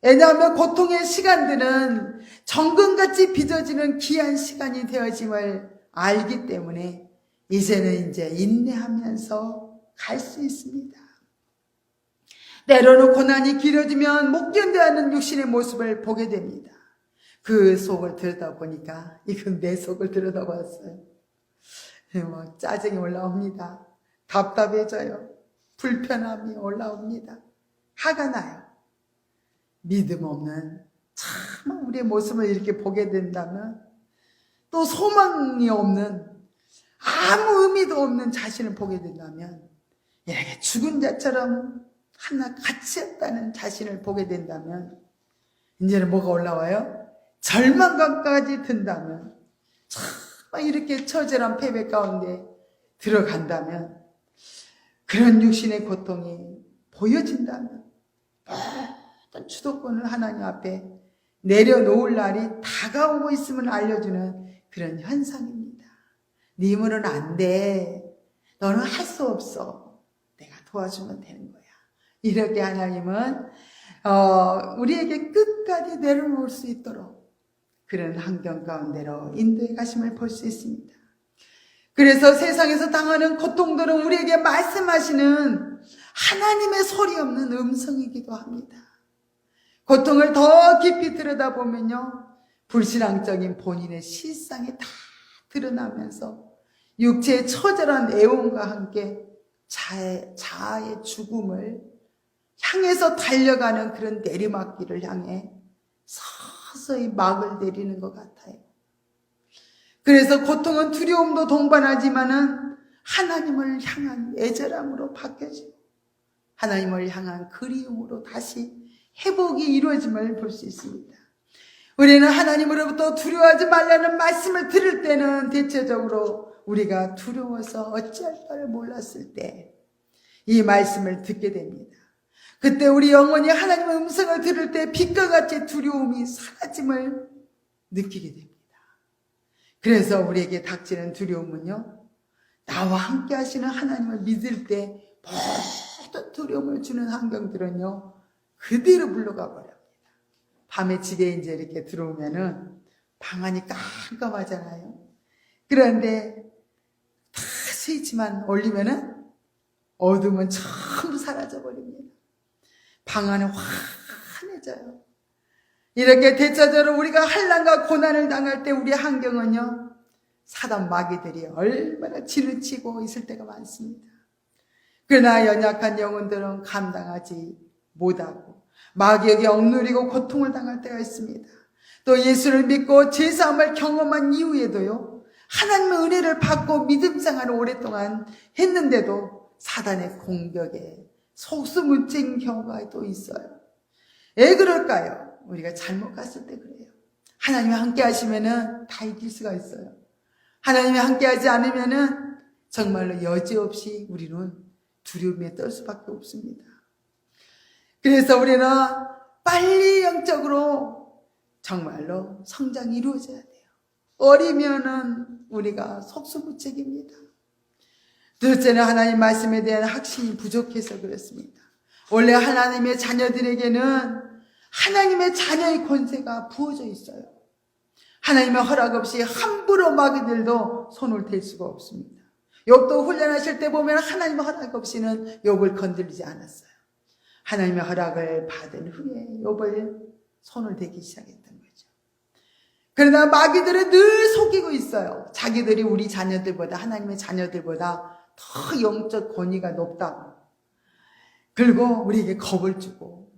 S1: 왜냐하면 고통의 시간들은 정금같이 빚어지는 귀한 시간이 되어짐을 알기 때문에 이제는 인내하면서 갈 수 있습니다. 때로는 고난이 길어지면 못 견뎌하는 육신의 모습을 보게 됩니다. 그 속을 들여다보니까 이건 내 속을 들여다봤어요. 짜증이 올라옵니다. 답답해져요. 불편함이 올라옵니다. 화가 나요. 믿음 없는 참 우리의 모습을 이렇게 보게 된다면 또 소망이 없는 아무 의미도 없는 자신을 보게 된다면 이렇게 죽은 자처럼 하나 같이 없다는 자신을 보게 된다면 이제는 뭐가 올라와요? 절망감까지 든다면 참 이렇게 처절한 패배 가운데 들어간다면 그런 육신의 고통이 보여진다면 어떤 주도권을 하나님 앞에 내려놓을 날이 다가오고 있음을 알려주는 그런 현상입니다. 네 힘으로는 안 돼. 너는 할 수 없어. 내가 도와주면 되는 거야. 이렇게 하나님은 우리에게 끝까지 내려놓을 수 있도록 그런 환경 가운데로 인도해 가심을 볼 수 있습니다. 그래서 세상에서 당하는 고통들은 우리에게 말씀하시는 하나님의 소리 없는 음성이기도 합니다. 고통을 더 깊이 들여다보면요, 불신앙적인 본인의 실상이 다 드러나면서 육체의 처절한 애원과 함께 자아의 죽음을 향해서 달려가는 그런 내리막길을 향해 서서히 막을 내리는 것 같아요. 그래서 고통은 두려움도 동반하지만은 하나님을 향한 애절함으로 바뀌어지고 하나님을 향한 그리움으로 다시 회복이 이루어짐을 볼 수 있습니다. 우리는 하나님으로부터 두려워하지 말라는 말씀을 들을 때는 대체적으로 우리가 두려워서 어찌할 바를 몰랐을 때 이 말씀을 듣게 됩니다. 그때 우리 영혼이 하나님의 음성을 들을 때 빛과 같이 두려움이 사라짐을 느끼게 됩니다. 그래서 우리에게 닥치는 두려움은요, 나와 함께 하시는 하나님을 믿을 때 모든 두려움을 주는 환경들은요, 그대로 물러가 버립니다. 밤에 집에 이제 이렇게 들어오면은 방안이 깜깜하잖아요. 그런데 다 스위치만 올리면은 어둠은 전부 사라져버립니다. 방 안은 환해져요. 이렇게 대체적으로 우리가 환난과 고난을 당할 때 우리의 환경은요, 사단 마귀들이 얼마나 지르치고 있을 때가 많습니다. 그러나 연약한 영혼들은 감당하지 못하고 마귀에게 억누리고 고통을 당할 때가 있습니다. 또 예수를 믿고 죄사함을 경험한 이후에도요, 하나님의 은혜를 받고 믿음 생활을 오랫동안 했는데도 사단의 공격에 속수무책인 경우가 또 있어요. 왜 그럴까요? 우리가 잘못 갔을 때 그래요. 하나님이 함께 하시면은 다 이길 수가 있어요. 하나님이 함께 하지 않으면은 정말로 여지없이 우리는 두려움에 떨 수밖에 없습니다. 그래서 우리는 빨리 영적으로 정말로 성장이 이루어져야 돼요. 어리면은 우리가 속수무책입니다. 둘째는 하나님 말씀에 대한 확신이 부족해서 그렇습니다. 원래 하나님의 자녀들에게는 하나님의 자녀의 권세가 부어져 있어요. 하나님의 허락 없이 함부로 마귀들도 손을 댈 수가 없습니다. 욥도 훈련하실 때 보면 하나님의 허락 없이는 욥을 건드리지 않았어요. 하나님의 허락을 받은 후에 욥을 손을 대기 시작했던 거죠. 그러나 마귀들은 늘 속이고 있어요. 자기들이 우리 자녀들보다, 하나님의 자녀들보다 더 영적 권위가 높다고. 그리고 우리에게 겁을 주고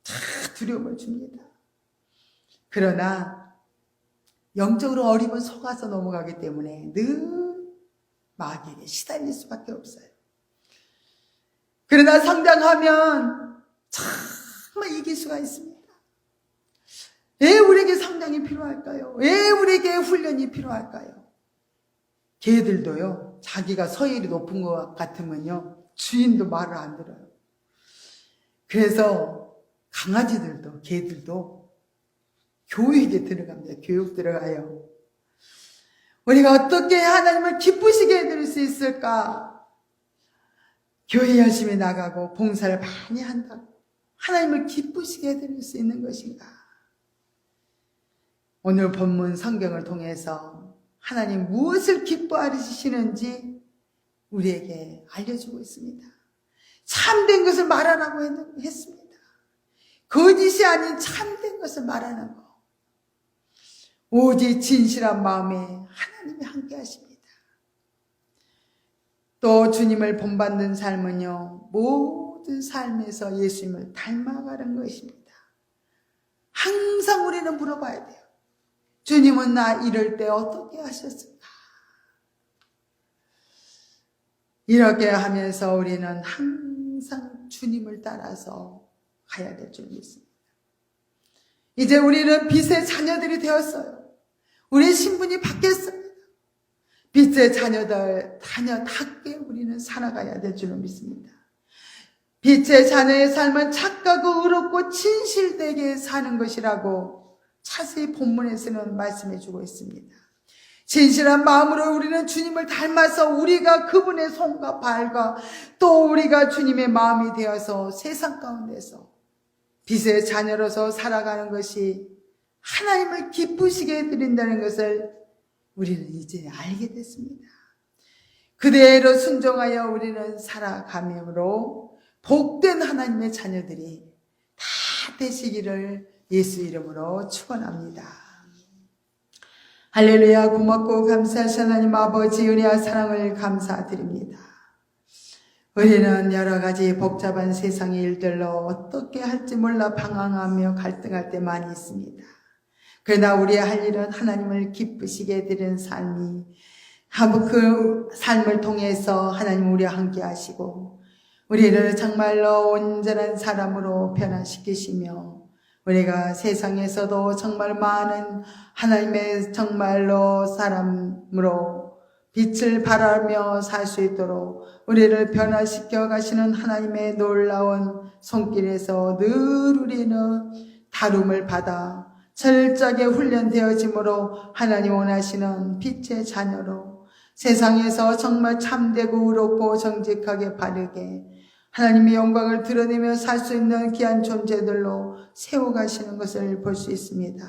S1: 다 두려움을 줍니다. 그러나 영적으로 어리면 속아서 넘어가기 때문에 늘 마귀에게 시달릴 수밖에 없어요. 그러나 성장하면 정말 이길 수가 있습니다. 왜 우리에게 성장이 필요할까요? 왜 우리에게 훈련이 필요할까요? 개들도요, 자기가 서열이 높은 것 같으면요, 주인도 말을 안 들어요. 그래서 강아지들도, 개들도 교육에 들어갑니다. 교육 들어가요. 우리가 어떻게 하나님을 기쁘시게 해드릴 수 있을까? 교회 열심히 나가고 봉사를 많이 한다고 하나님을 기쁘시게 해드릴 수 있는 것인가? 오늘 본문 성경을 통해서 하나님 무엇을 기뻐하시는지 우리에게 알려주고 있습니다. 참된 것을 말하라고 했습니다. 거짓이 아닌 참된 것을 말하는 것. 오직 진실한 마음에 하나님이 함께 하십니다. 또 주님을 본받는 삶은요, 모든 삶에서 예수님을 닮아가는 것입니다. 항상 우리는 물어봐야 돼요. 주님은 나 이럴 때 어떻게 하셨을까? 이렇게 하면서 우리는 항상 주님을 따라서 가야 될 줄 믿습니다. 이제 우리는 빛의 자녀들이 되었어요. 우리의 신분이 바뀌었습니다. 빛의 자녀답게 우리는 살아가야 될 줄 믿습니다. 빛의 자녀의 삶은 착하고 의롭고 진실되게 사는 것이라고 자세히 본문에서는 말씀해 주고 있습니다. 진실한 마음으로 우리는 주님을 닮아서 우리가 그분의 손과 발과 또 우리가 주님의 마음이 되어서 세상 가운데서 빛의 자녀로서 살아가는 것이 하나님을 기쁘시게 해드린다는 것을 우리는 이제 알게 됐습니다. 그대로 순종하여 우리는 살아가므로 복된 하나님의 자녀들이 다 되시기를 예수 이름으로 축원합니다. 할렐루야. 고맙고 감사하신 하나님 아버지 은혜와 사랑을 감사드립니다. 우리는 여러 가지 복잡한 세상의 일들로 어떻게 할지 몰라 방황하며 갈등할 때 많이 있습니다. 그러나 우리의 할 일은 하나님을 기쁘시게 해드리는 삶이 그 삶을 통해서 하나님 우리와 함께 하시고 우리를 정말로 온전한 사람으로 변화시키시며 우리가 세상에서도 정말 많은 하나님의 정말로 사람으로 빛을 발하며 살 수 있도록 우리를 변화시켜 가시는 하나님의 놀라운 손길에서 늘 우리는 다룸을 받아 철저하게 훈련되어짐으로 하나님 원하시는 빛의 자녀로 세상에서 정말 참되고 의롭고 정직하게 바르게 하나님의 영광을 드러내며 살 수 있는 귀한 존재들로 세워가시는 것을 볼 수 있습니다.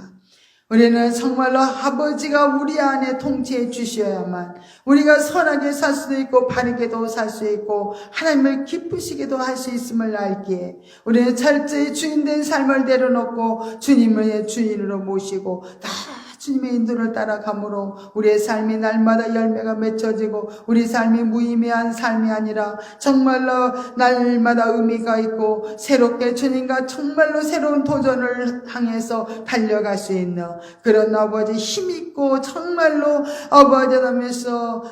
S1: 우리는 정말로 아버지가 우리 안에 통치해 주셔야만 우리가 선하게 살 수도 있고 바르게도 살 수 있고 하나님을 기쁘시게도 할 수 있음을 알기에 우리는 철저히 주인된 삶을 내려놓고 주님을 주인으로 모시고 다 주님의 인도를 따라감으로 우리의 삶이 날마다 열매가 맺혀지고 우리 삶이 무의미한 삶이 아니라 정말로 날마다 의미가 있고 새롭게 주님과 정말로 새로운 도전을 향해서 달려갈 수 있는 그런 아버지 힘있고 정말로 아버지라면서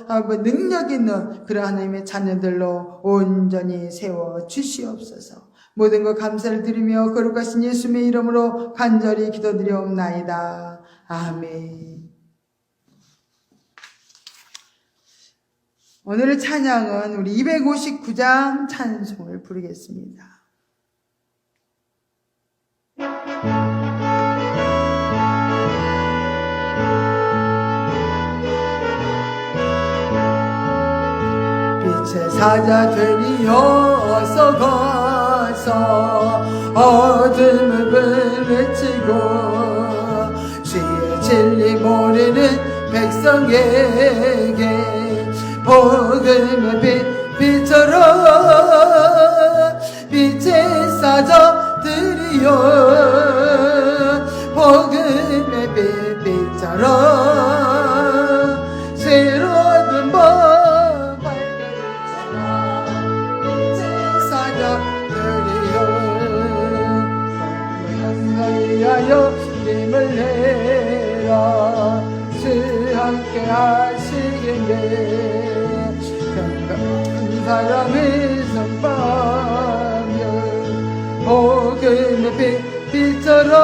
S1: 능력 있는 그런 하나님의 자녀들로 온전히 세워 주시옵소서. 모든 것 감사를 드리며 거룩하신 예수님의 이름으로 간절히 기도드리옵나이다. 아멘. 오늘의 찬양은 우리 259장 찬송을 부르겠습니다. 빛의 사자들이 어서 가서 어둠을 물리치고 주의 진리 모르는 백성에게 복음의 빛처럼 빛의 사자들이여 복음의 빛처럼 새로운 법 빛의 사자들이여 위하여 힘을 내라 주 함께 하시겠네 사랑을 선바며 복음의 빛처럼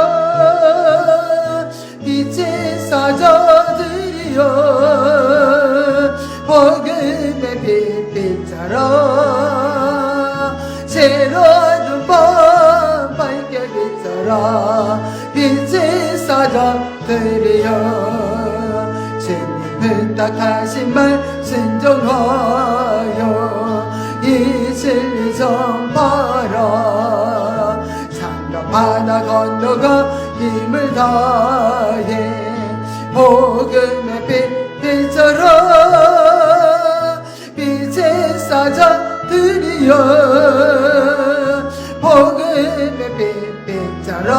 S1: 빛의 사자들이여 복음의 빛처럼 새로운 밤 밝게 비춰라 빛의 사자들이여 주님은 딱하신 말 순종하여 이 진리 전파라 산과 바다 건너가 힘을 다해 복음의 빛처럼 빛의 사자들이여 복음의 빛처럼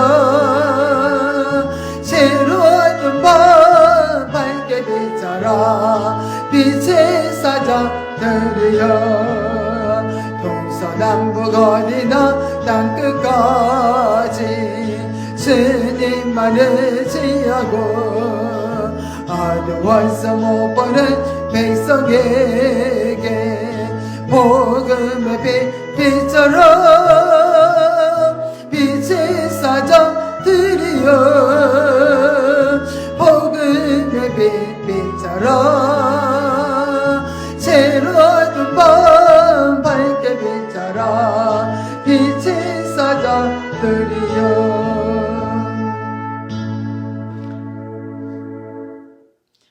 S1: 새로운 밤 밝게 비춰라 빛의 사자들이여 동서남북 어디나 땅끝까지 주님만 의지하고 어두워서 못 보는 백성에게 복음의 빛처럼 빛의 사자들이여 복음의 빛처럼 새로운 밤 밝게 비춰라 빛의 사자들이여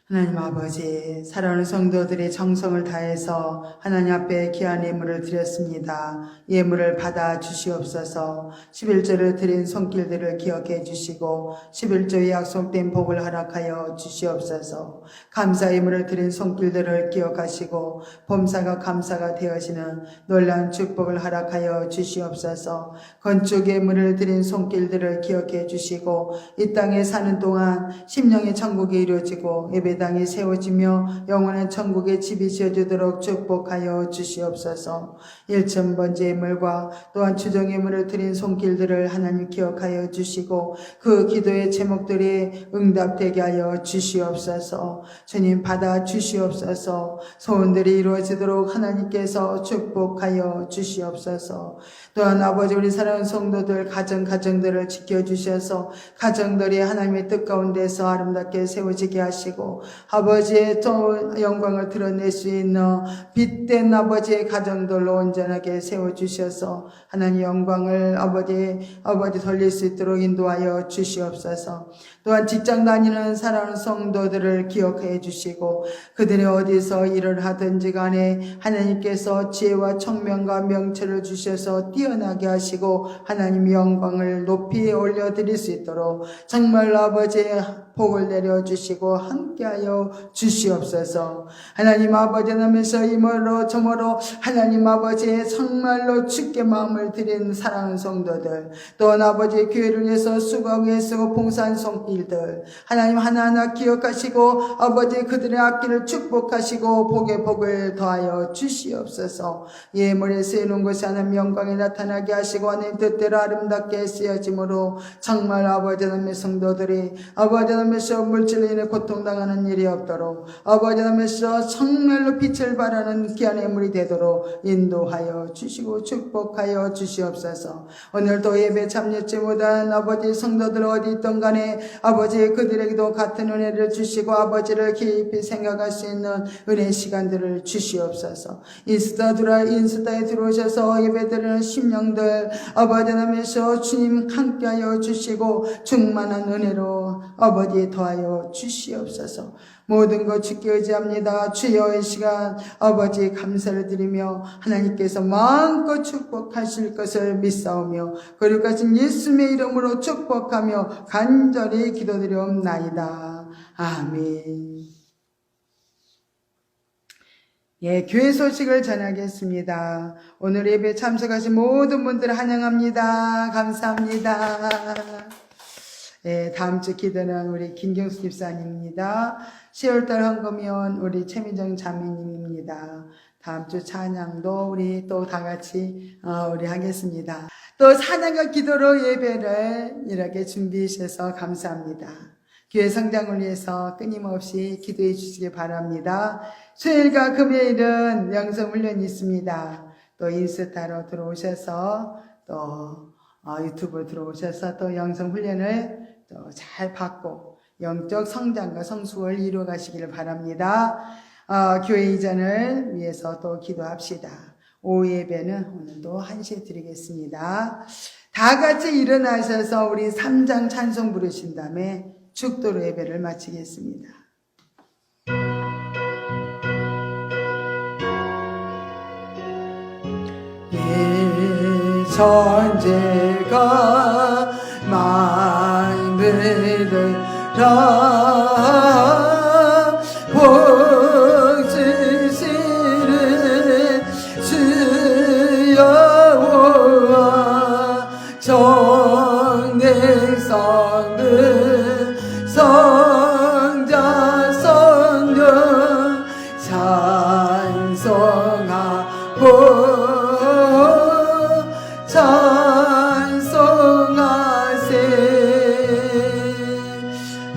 S1: 하나님 아버지 사랑하는 성도들의 정성을 다해서 하나님 앞에 귀한 예물을 드렸습니다. 예물을 받아 주시옵소서. 11조를 드린 손길들을 기억해 주시고 11조의 약속된 복을 허락하여 주시옵소서. 감사 예물을 드린 손길들을 기억하시고 범사가 감사가 되어지는 놀라운 축복을 허락하여 주시옵소서. 건축 예물을 드린 손길들을 기억해 주시고 이 땅에 사는 동안 심령의 천국이 이루어지고 예배당이 세워지며 영원한 천국의 집이 지어지도록 축복하여 주시옵소서. 1,000번째 예물과 또한 추정 예물을 드린 손길들을 하나님 기억하여 주시고 그 기도의 제목들이 응답되게 하여 주시옵소서. 주님 받아 주시옵소서. 소원들이 이루어지도록 하나님께서 축복하여 주시옵소서. 또한 아버지 우리 사랑하는 성도들 가정들을 지켜주셔서 가정들이 하나님의 뜻 가운데서 아름답게 세워지게 하시고 아버지의 또 영광을 드러낼 수 있는 빛된 아버지의 가정들로 온전하게 세워주셔서 하나님 영광을 아버지 돌릴 수 있도록 인도하여 주시옵소서. 또한 직장 다니는 사랑하는 성도들을 기억해 주시고 그들이 어디서 일을 하든지 간에 하나님께서 지혜와 청명과 명철을 주셔서 뛰어나게 하시고 하나님 영광을 높이 올려드릴 수 있도록 정말 아버지의 복을 내려주시고 함께하여 주시옵소서. 하나님 아버지 나면서 이모로 저모로 하나님 아버지의 정말로 주께 마음을 드린 사랑하는 성도들 또한 아버지의 교회를 위해서 수고하고 애쓰고 봉사한 손길들 하나님 하나하나 기억하시고 아버지 그들의 앞길을 축복하시고 복의 복을 더하여 주시옵소서. 예물에 쓰이는 곳에 하나님 영광이 나타나게 하시고 하나님 뜻대로 아름답게 쓰여짐으로 정말 아버지 하나님의 성도들이 아버지 하나님께서 물질로 인해 고통당하는 일이 없도록 아버지 하나님께서 정말로 빛을 발하는 귀한 예물이 되도록 인도하여 주시고 축복하여 주시옵소서. 오늘도 예배 참여치 못한 아버지 성도들 어디 있던 간에 아버지 그들에게도 같은 은혜를 주시고 아버지를 깊이 생각할 수 있는 은혜 시간들을 주시옵소서. 인스타에 들어오셔서 예배드리는 심령들 아버지 하나님께서 주님 함께하여 주시고 충만한 은혜로 아버지 더하여 주시옵소서. 모든 것 주께 의지합니다. 주여 이 시간 아버지 감사를 드리며 하나님께서 마음껏 축복하실 것을 믿사오며 거룩하신 예수님의 이름으로 축복하며 간절히 기도드리옵나이다. 아멘. 예, 교회 소식을 전하겠습니다. 오늘 예배 참석하신 모든 분들 환영합니다. 감사합니다. 예, 다음 주 기도는 우리 김경수 집사님입니다. 10월달 헌금위원 우리 최민정 자매님입니다. 다음 주 찬양도 우리 또 다 같이 우리 하겠습니다. 또 찬양과 기도로 예배를 이렇게 준비해 주셔서 감사합니다. 교회 성장을 위해서 끊임없이 기도해 주시기 바랍니다. 수요일과 금요일은 영성훈련이 있습니다. 또 인스타로 들어오셔서 또 유튜브 들어오셔서 또 영성훈련을 또 잘 받고 영적 성장과 성숙을 이루어 가시기를 바랍니다. 교회 이전을 위해서 또 기도합시다. 오후 예배는 오늘도 1시에 드리겠습니다. 다 같이 일어나셔서 우리 3장 찬송 부르신 다음에 축도로 예배를 마치겠습니다. 이 천재가 만들으라 복지시는 주여와 정백성들 성자 성령 찬송하고 찬송하세.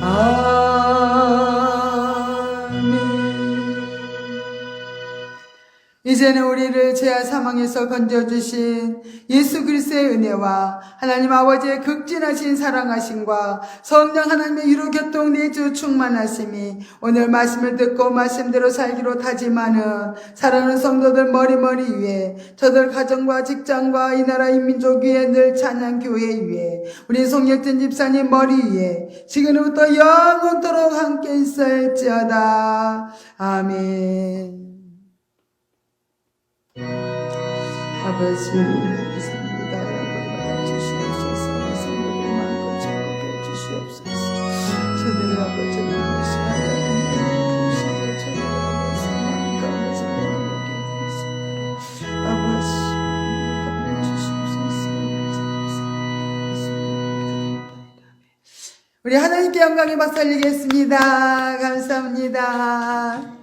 S1: 아멘. 이제는 우리를 죄와 사망에서 건져주신 예수 그리스도의 은혜와 하나님 아버지의 극진하신 사랑하심과 성령 하나님의 유로 교통 내주 충만하심이 오늘 말씀을 듣고 말씀대로 살기로 다짐하는 사랑하는 성도들 머리머리 위에 저들 가정과 직장과 이 나라 이 민족 위에 늘 찬양 교회 위에 우리 송혁진 집사님 머리 위에 지금부터 영원토록 함께 있을지어다. 아멘. 아버지 감사합니다. 영광받아 주시옵소서. 성도들 마음껏 축복해 주시옵소서. 저들의 아버지를 시간에 주시고 저들의 아버지 마음과 아버지를 함께 해주시옵소서. 아버지 받아 주시옵소서. 우리 하나님께 영광의 박수 올리겠습니다. 감사합니다.